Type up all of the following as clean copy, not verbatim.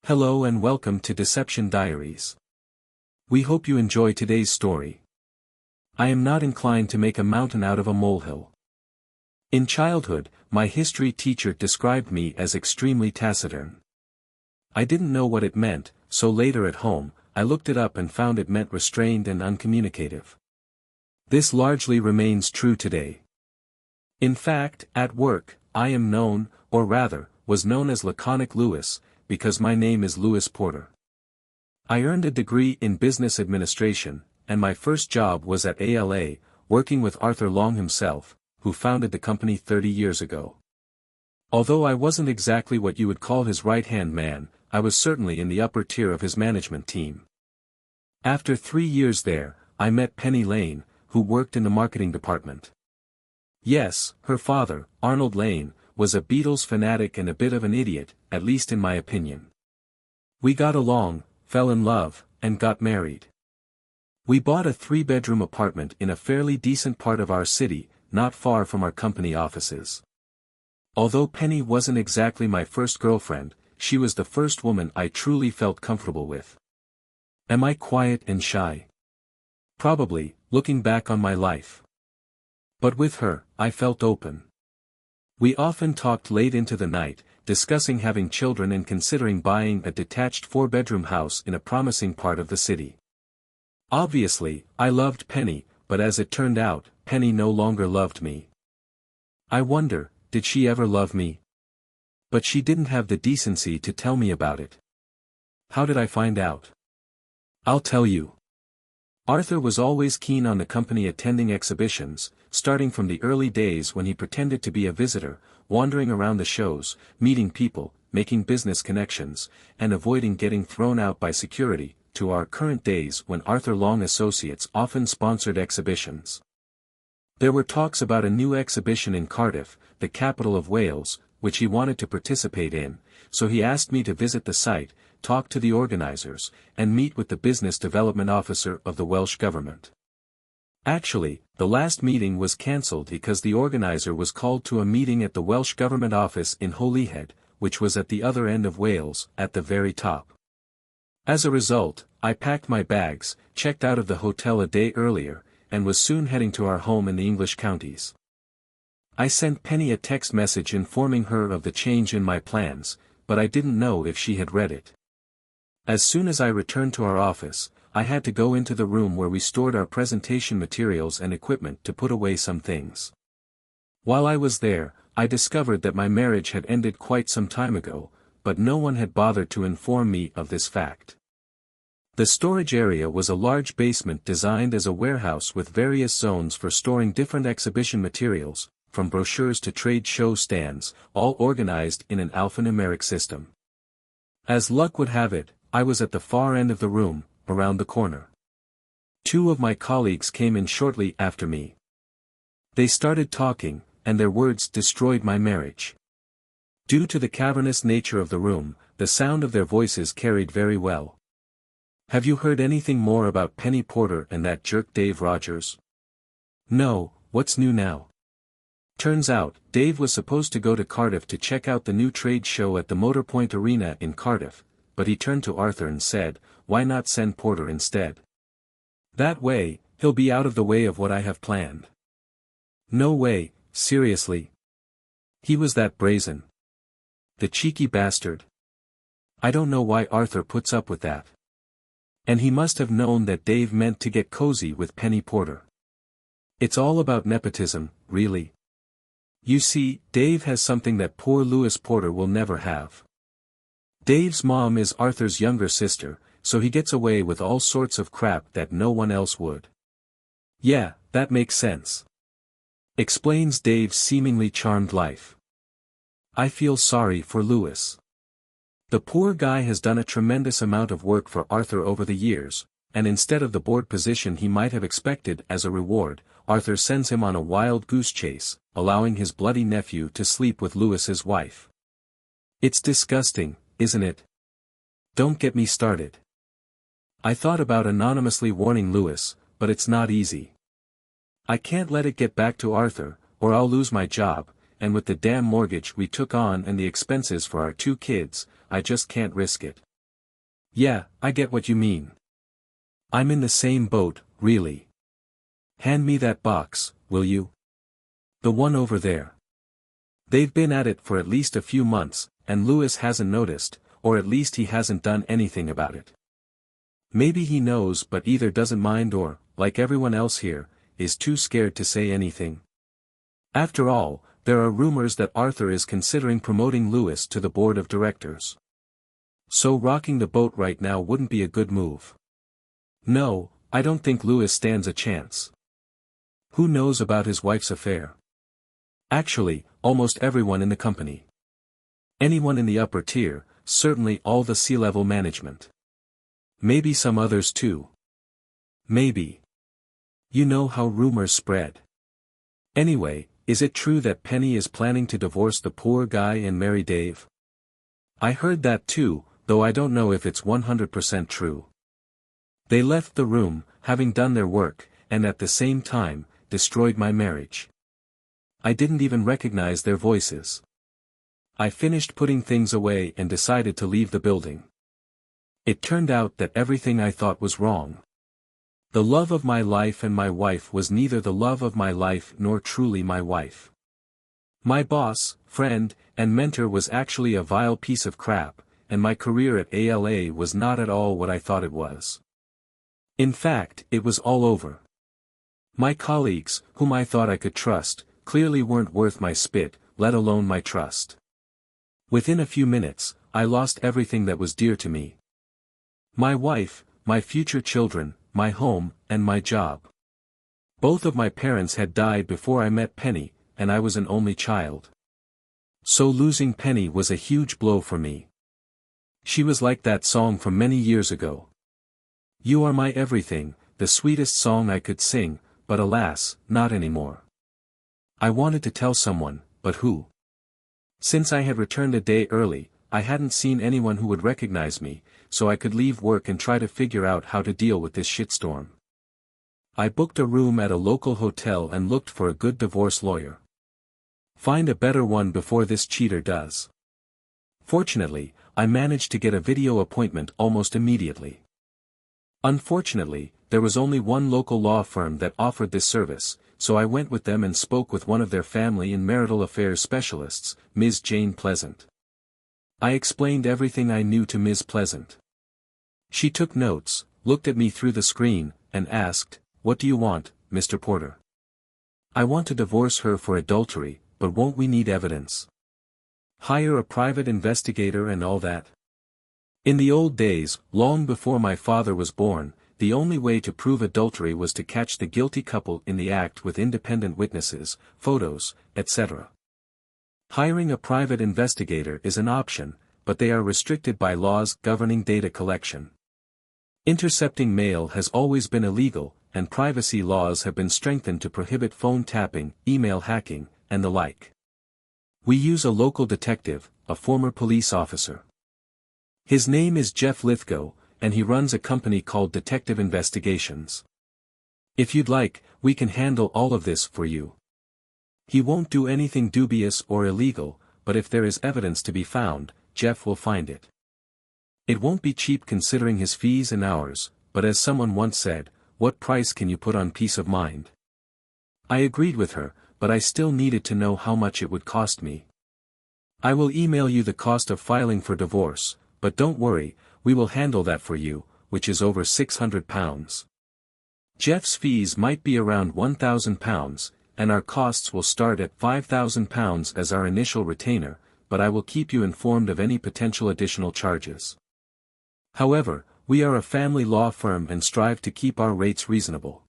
Hello and welcome to Deception Diaries. We hope you enjoy today's story. I am not inclined to make a mountain out of a molehill. In childhood, my history teacher described me as extremely taciturn. I didn't know what it meant, so later at home, I looked it up and found it meant restrained and uncommunicative. This largely remains true today. In fact, at work, I am known, or rather, was known as Laconic Lewis, because my name is Lewis Porter. I earned a degree in business administration, and my first job was at ALA, working with Arthur Long himself, who founded the company 30 years ago. Although I wasn't exactly what you would call his right-hand man, I was certainly in the upper tier of his management team. After 3 years there, I met Penny Lane, who worked in the marketing department. Yes, her father, Arnold Lane, was a Beatles fanatic and a bit of an idiot, at least in my opinion. We got along, fell in love, and got married. We bought a 3-bedroom apartment in a fairly decent part of our city, not far from our company offices. Although Penny wasn't exactly my first girlfriend, she was the first woman I truly felt comfortable with. Am I quiet and shy? Probably, looking back on my life. But with her, I felt open. We often talked late into the night, discussing having children and considering buying a detached 4-bedroom house in a promising part of the city. Obviously, I loved Penny, but as it turned out, Penny no longer loved me. I wonder, did she ever love me? But she didn't have the decency to tell me about it. How did I find out? I'll tell you. Arthur was always keen on the company attending exhibitions, starting from the early days when he pretended to be a visitor, wandering around the shows, meeting people, making business connections, and avoiding getting thrown out by security, to our current days when Arthur Long Associates often sponsored exhibitions. There were talks about a new exhibition in Cardiff, the capital of Wales, which he wanted to participate in, so he asked me to visit the site, talk to the organizers, and meet with the business development officer of the Welsh government. Actually, the last meeting was cancelled because the organizer was called to a meeting at the Welsh government office in Holyhead, which was at the other end of Wales, at the very top. As a result, I packed my bags, checked out of the hotel a day earlier, and was soon heading to our home in the English counties. I sent Penny a text message informing her of the change in my plans, but I didn't know if she had read it. As soon as I returned to our office, I had to go into the room where we stored our presentation materials and equipment to put away some things. While I was there, I discovered that my marriage had ended quite some time ago, but no one had bothered to inform me of this fact. The storage area was a large basement designed as a warehouse with various zones for storing different exhibition materials, from brochures to trade show stands, all organized in an alphanumeric system. As luck would have it, I was at the far end of the room, around the corner. 2 of my colleagues came in shortly after me. They started talking, and their words destroyed my marriage. Due to the cavernous nature of the room, the sound of their voices carried very well. Have you heard anything more about Penny Porter and that jerk Dave Rogers? No, what's new now? Turns out, Dave was supposed to go to Cardiff to check out the new trade show at the Motorpoint Arena in Cardiff, but he turned to Arthur and said, why not send Porter instead? That way, he'll be out of the way of what I have planned. No way, seriously. He was that brazen. The cheeky bastard. I don't know why Arthur puts up with that. And he must have known that Dave meant to get cozy with Penny Porter. It's all about nepotism, really. You see, Dave has something that poor Lewis Porter will never have. Dave's mom is Arthur's younger sister, so he gets away with all sorts of crap that no one else would. Yeah, that makes sense. Explains Dave's seemingly charmed life. I feel sorry for Lewis. The poor guy has done a tremendous amount of work for Arthur over the years, and instead of the board position he might have expected as a reward, Arthur sends him on a wild goose chase, allowing his bloody nephew to sleep with Lewis's wife. It's disgusting, isn't it? Don't get me started. I thought about anonymously warning Lewis, but it's not easy. I can't let it get back to Arthur, or I'll lose my job, and with the damn mortgage we took on and the expenses for our 2 kids, I just can't risk it. Yeah, I get what you mean. I'm in the same boat, really. Hand me that box, will you? The one over there. They've been at it for at least a few months, and Lewis hasn't noticed, or at least he hasn't done anything about it. Maybe he knows but either doesn't mind or, like everyone else here, is too scared to say anything. After all, there are rumors that Arthur is considering promoting Lewis to the board of directors. So rocking the boat right now wouldn't be a good move. No, I don't think Lewis stands a chance. Who knows about his wife's affair? Actually, almost everyone in the company. Anyone in the upper tier, certainly all the C-level management. Maybe some others too. Maybe. You know how rumors spread. Anyway, is it true that Penny is planning to divorce the poor guy and marry Dave? I heard that too, though I don't know if it's 100% true. They left the room, having done their work, and at the same time, destroyed my marriage. I didn't even recognize their voices. I finished putting things away and decided to leave the building. It turned out that everything I thought was wrong. The love of my life and my wife was neither the love of my life nor truly my wife. My boss, friend, and mentor was actually a vile piece of crap, and my career at ALA was not at all what I thought it was. In fact, it was all over. My colleagues, whom I thought I could trust, clearly weren't worth my spit, let alone my trust. Within a few minutes, I lost everything that was dear to me. My wife, my future children, my home, and my job. Both of my parents had died before I met Penny, and I was an only child. So losing Penny was a huge blow for me. She was like that song from many years ago. You are my everything, the sweetest song I could sing, but alas, not anymore. I wanted to tell someone, but who? Since I had returned a day early, I hadn't seen anyone who would recognize me, so I could leave work and try to figure out how to deal with this shitstorm. I booked a room at a local hotel and looked for a good divorce lawyer. Find a better one before this cheater does. Fortunately, I managed to get a video appointment almost immediately. Unfortunately, there was only one local law firm that offered this service, so I went with them and spoke with one of their family and marital affairs specialists, Ms. Jane Pleasant. I explained everything I knew to Ms. Pleasant. She took notes, looked at me through the screen, and asked, "What do you want, Mr. Porter?" "I want to divorce her for adultery, but won't we need evidence? Hire a private investigator and all that?" In the old days, long before my father was born, the only way to prove adultery was to catch the guilty couple in the act with independent witnesses, photos, etc. Hiring a private investigator is an option, but they are restricted by laws governing data collection. Intercepting mail has always been illegal, and privacy laws have been strengthened to prohibit phone tapping, email hacking, and the like. We use a local detective, a former police officer. His name is Jeff Lithgow, and he runs a company called Detective Investigations. If you'd like, we can handle all of this for you. He won't do anything dubious or illegal, but if there is evidence to be found, Jeff will find it. It won't be cheap considering his fees and hours, but as someone once said, what price can you put on peace of mind? I agreed with her, but I still needed to know how much it would cost me. I will email you the cost of filing for divorce, but don't worry, we will handle that for you, which is over £600. Jeff's fees might be around £1,000, and our costs will start at £5,000 as our initial retainer, but I will keep you informed of any potential additional charges. However, we are a family law firm and strive to keep our rates reasonable.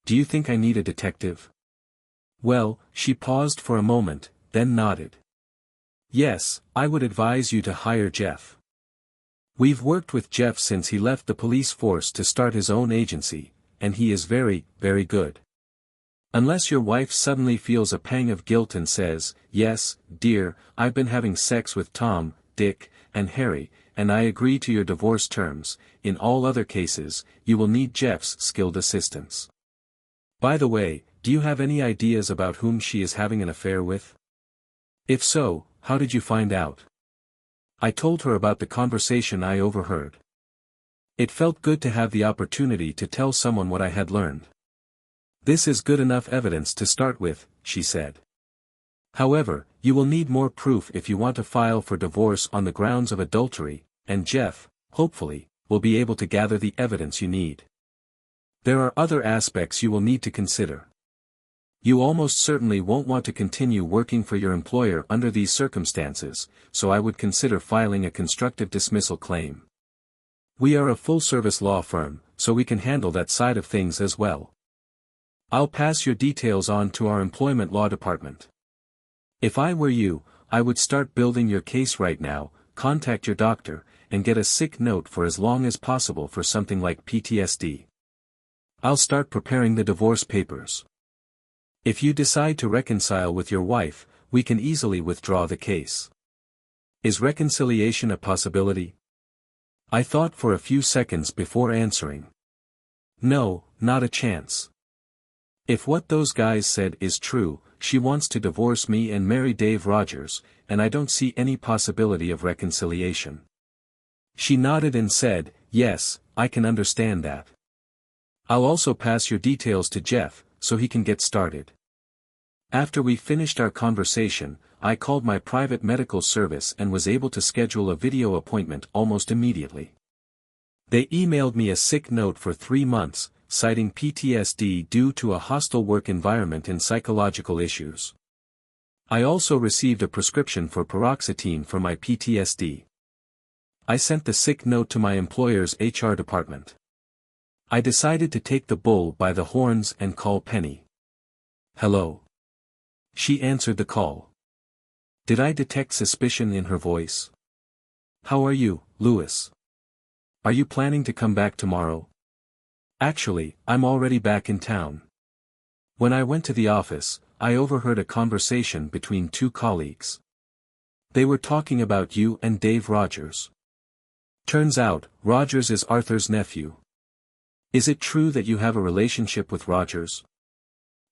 Do you think I need a detective? Well, she paused for a moment, then nodded. Yes, I would advise you to hire Jeff. We've worked with Jeff since he left the police force to start his own agency, and he is very, very good. Unless your wife suddenly feels a pang of guilt and says, "Yes, dear, I've been having sex with Tom, Dick, and Harry, and I agree to your divorce terms," in all other cases, you will need Jeff's skilled assistance. By the way, do you have any ideas about whom she is having an affair with? If so, how did you find out? I told her about the conversation I overheard. It felt good to have the opportunity to tell someone what I had learned. "This is good enough evidence to start with," she said. "However, you will need more proof if you want to file for divorce on the grounds of adultery, and Jeff, hopefully, will be able to gather the evidence you need. There are other aspects you will need to consider. You almost certainly won't want to continue working for your employer under these circumstances, so I would consider filing a constructive dismissal claim. We are a full-service law firm, so we can handle that side of things as well. I'll pass your details on to our employment law department. If I were you, I would start building your case right now, contact your doctor, and get a sick note for as long as possible for something like PTSD. I'll start preparing the divorce papers. If you decide to reconcile with your wife, we can easily withdraw the case. Is reconciliation a possibility?" I thought for a few seconds before answering. "No, not a chance. If what those guys said is true, she wants to divorce me and marry Dave Rogers, and I don't see any possibility of reconciliation." She nodded and said, "Yes, I can understand that. I'll also pass your details to Jeff, so he can get started." After we finished our conversation, I called my private medical service and was able to schedule a video appointment almost immediately. They emailed me a sick note for 3 months, citing PTSD due to a hostile work environment and psychological issues. I also received a prescription for paroxetine for my PTSD. I sent the sick note to my employer's HR department. I decided to take the bull by the horns and call Penny. "Hello." She answered the call. Did I detect suspicion in her voice? "How are you, Louis? Are you planning to come back tomorrow?" "Actually, I'm already back in town. When I went to the office, I overheard a conversation between 2 colleagues. They were talking about you and Dave Rogers. Turns out, Rogers is Arthur's nephew. Is it true that you have a relationship with Rogers?"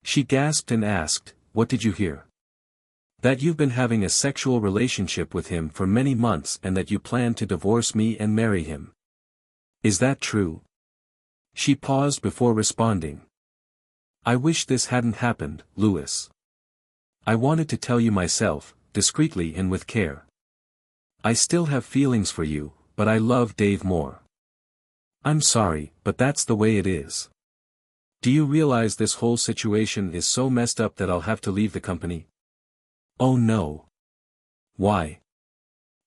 She gasped and asked, "What did you hear?" "That you've been having a sexual relationship with him for many months and that you plan to divorce me and marry him. Is that true?" She paused before responding. "I wish this hadn't happened, Louis. I wanted to tell you myself, discreetly and with care. I still have feelings for you, but I love Dave more. I'm sorry, but that's the way it is. Do you realize this whole situation is so messed up that I'll have to leave the company?" "Oh no." "Why?"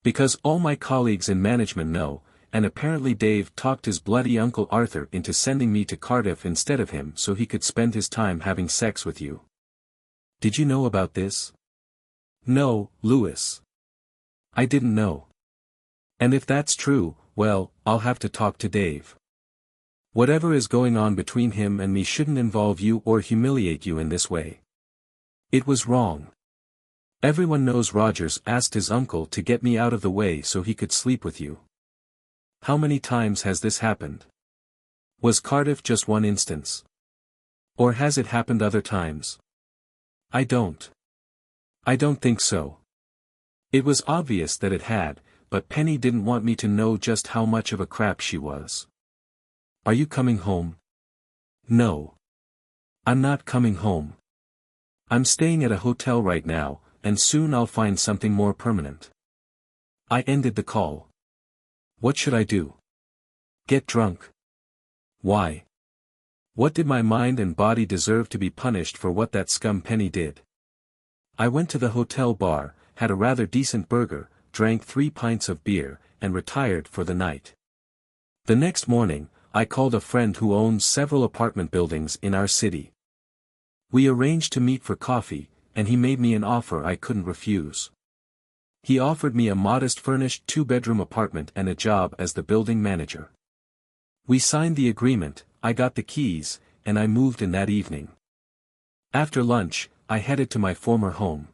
"Because all my colleagues in management know, and apparently Dave talked his bloody uncle Arthur into sending me to Cardiff instead of him so he could spend his time having sex with you. Did you know about this?" "No, Louis. I didn't know. And if that's true, well, I'll have to talk to Dave. Whatever is going on between him and me shouldn't involve you or humiliate you in this way. It was wrong. Everyone knows Rogers asked his uncle to get me out of the way so he could sleep with you. How many times has this happened? Was Cardiff just one instance? Or has it happened other times? I don't think so. It was obvious that it had, but Penny didn't want me to know just how much of a crap she was. Are you coming home?" "No. I'm not coming home. I'm staying at a hotel right now, and soon I'll find something more permanent." I ended the call. What should I do? Get drunk? Why? What did my mind and body deserve to be punished for what that scum Penny did? I went to the hotel bar, had a rather decent burger, drank 3 pints of beer, and retired for the night. The next morning, I called a friend who owns several apartment buildings in our city. We arranged to meet for coffee, and he made me an offer I couldn't refuse. He offered me a modest furnished 2-bedroom apartment and a job as the building manager. We signed the agreement, I got the keys, and I moved in that evening. After lunch, I headed to my former home.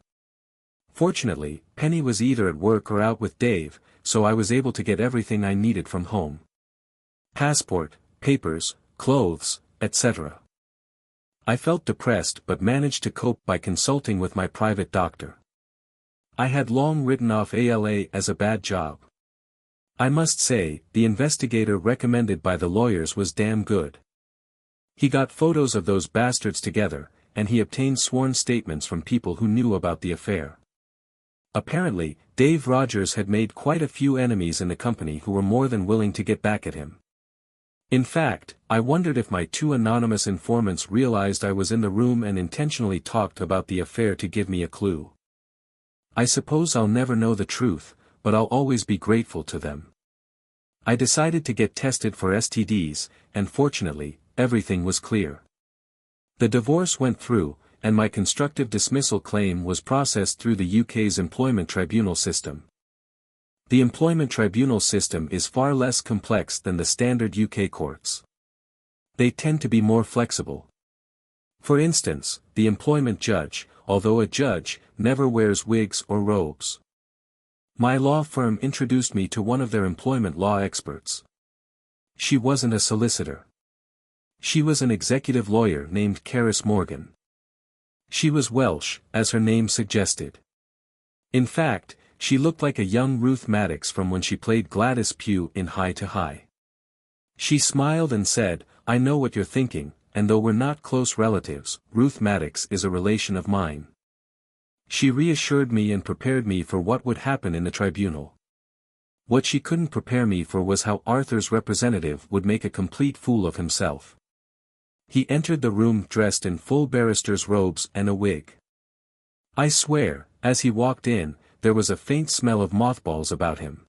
Fortunately, Penny was either at work or out with Dave, so I was able to get everything I needed from home. Passport, papers, clothes, etc. I felt depressed but managed to cope by consulting with my private doctor. I had long written off ALA as a bad job. I must say, the investigator recommended by the lawyers was damn good. He got photos of those bastards together, and he obtained sworn statements from people who knew about the affair. Apparently, Dave Rogers had made quite a few enemies in the company who were more than willing to get back at him. In fact, I wondered if my two anonymous informants realized I was in the room and intentionally talked about the affair to give me a clue. I suppose I'll never know the truth, but I'll always be grateful to them. I decided to get tested for STDs, and fortunately, everything was clear. The divorce went through, and my constructive dismissal claim was processed through the UK's employment tribunal system. The employment tribunal system is far less complex than the standard UK courts. They tend to be more flexible. For instance, the employment judge, although a judge, never wears wigs or robes. My law firm introduced me to one of their employment law experts. She wasn't a solicitor. She was an executive lawyer named Caris Morgan. She was Welsh, as her name suggested. In fact, she looked like a young Ruth Maddox from when she played Gladys Pugh in High to High. She smiled and said, "I know what you're thinking, and though we're not close relatives, Ruth Maddox is a relation of mine." She reassured me and prepared me for what would happen in the tribunal. What she couldn't prepare me for was how Arthur's representative would make a complete fool of himself. He entered the room dressed in full barrister's robes and a wig. I swear, as he walked in, there was a faint smell of mothballs about him.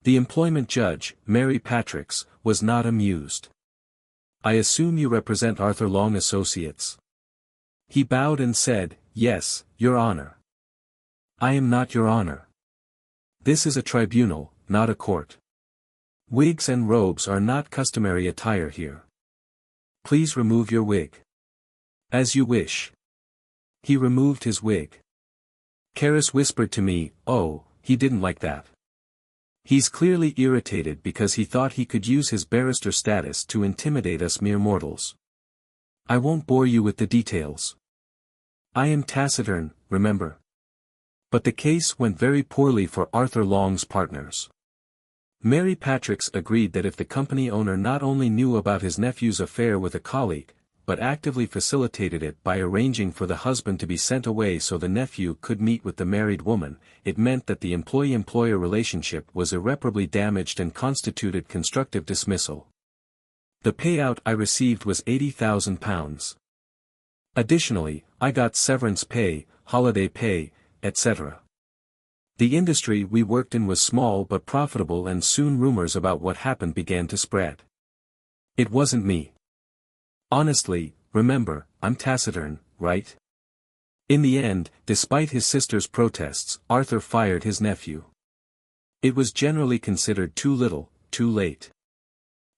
The employment judge, Mary Patricks, was not amused. "I assume you represent Arthur Long Associates?" He bowed and said, "Yes, Your Honor." "I am not Your Honor. This is a tribunal, not a court. Wigs and robes are not customary attire here. Please remove your wig." "As you wish." He removed his wig. Caris whispered to me, "Oh, he didn't like that. He's clearly irritated because he thought he could use his barrister status to intimidate us mere mortals. I won't bore you with the details. I am taciturn, remember." But the case went very poorly for Arthur Long's partners. Mary Patricks agreed that if the company owner not only knew about his nephew's affair with a colleague, but actively facilitated it by arranging for the husband to be sent away so the nephew could meet with the married woman, it meant that the employee-employer relationship was irreparably damaged and constituted constructive dismissal. The payout I received was £80,000. Additionally, I got severance pay, holiday pay, etc. The industry we worked in was small but profitable, and soon rumors about what happened began to spread. It wasn't me. Honestly, remember, I'm taciturn, right? In the end, despite his sister's protests, Arthur fired his nephew. It was generally considered too little, too late.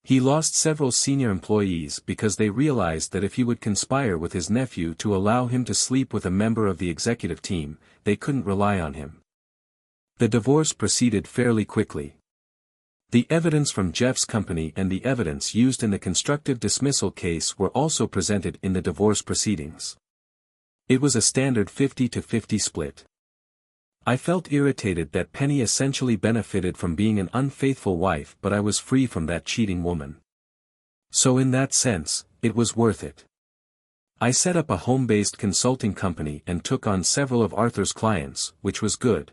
He lost several senior employees because they realized that if he would conspire with his nephew to allow him to sleep with a member of the executive team, they couldn't rely on him. The divorce proceeded fairly quickly. The evidence from Jeff's company and the evidence used in the constructive dismissal case were also presented in the divorce proceedings. It was a standard 50-50 split. I felt irritated that Penny essentially benefited from being an unfaithful wife, but I was free from that cheating woman. So in that sense, it was worth it. I set up a home-based consulting company and took on several of Arthur's clients, which was good.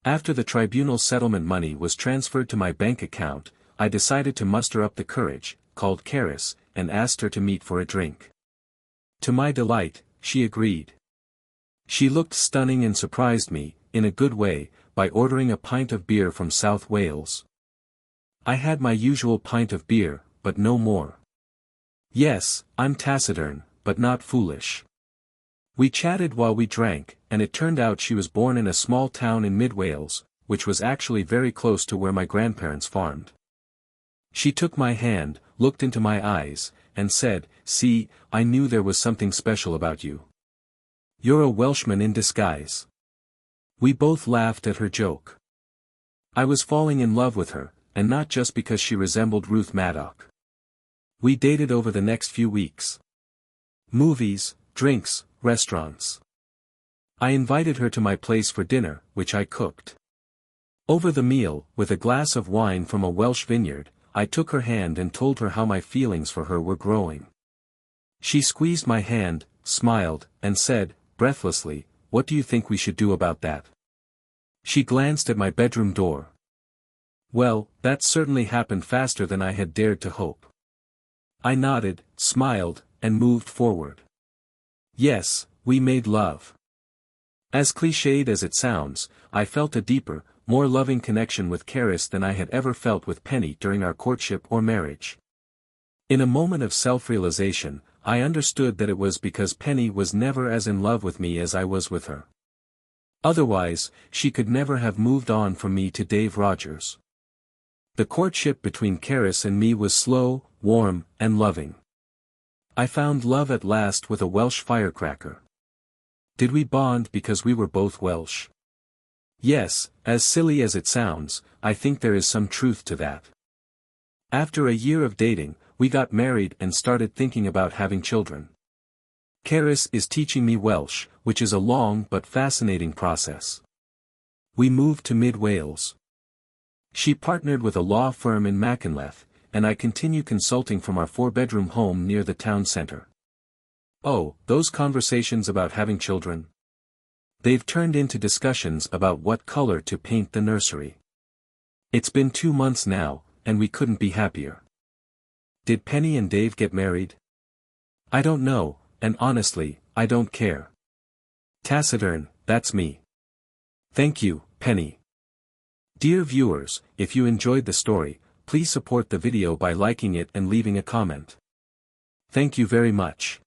After the tribunal settlement money was transferred to my bank account, I decided to muster up the courage, called Caris, and asked her to meet for a drink. To my delight, she agreed. She looked stunning and surprised me, in a good way, by ordering a pint of beer from South Wales. I had my usual pint of beer, but no more. Yes, I'm taciturn, but not foolish. We chatted while we drank, and it turned out she was born in a small town in mid-Wales, which was actually very close to where my grandparents farmed. She took my hand, looked into my eyes, and said, "See, I knew there was something special about you. You're a Welshman in disguise." We both laughed at her joke. I was falling in love with her, and not just because she resembled Ruth Maddox. We dated over the next few weeks. Movies, drinks, restaurants. I invited her to my place for dinner, which I cooked. Over the meal, with a glass of wine from a Welsh vineyard, I took her hand and told her how my feelings for her were growing. She squeezed my hand, smiled, and said, breathlessly, "What do you think we should do about that?" She glanced at my bedroom door. Well, that certainly happened faster than I had dared to hope. I nodded, smiled, and moved forward. Yes, we made love. As cliched as it sounds, I felt a deeper, more loving connection with Karis than I had ever felt with Penny during our courtship or marriage. In a moment of self-realization, I understood that it was because Penny was never as in love with me as I was with her. Otherwise, she could never have moved on from me to Dave Rogers. The courtship between Karis and me was slow, warm, and loving. I found love at last with a Welsh firecracker. Did we bond because we were both Welsh? Yes, as silly as it sounds, I think there is some truth to that. After a year of dating, we got married and started thinking about having children. Karis is teaching me Welsh, which is a long but fascinating process. We moved to mid-Wales. She partnered with a law firm in Machynlleth, and I continue consulting from our 4-bedroom home near the town centre. Oh, those conversations about having children. They've turned into discussions about what color to paint the nursery. It's been 2 months now, and we couldn't be happier. Did Penny and Dave get married? I don't know, and honestly, I don't care. Taciturn, that's me. Thank you, Penny. Dear viewers, if you enjoyed the story, please support the video by liking it and leaving a comment. Thank you very much.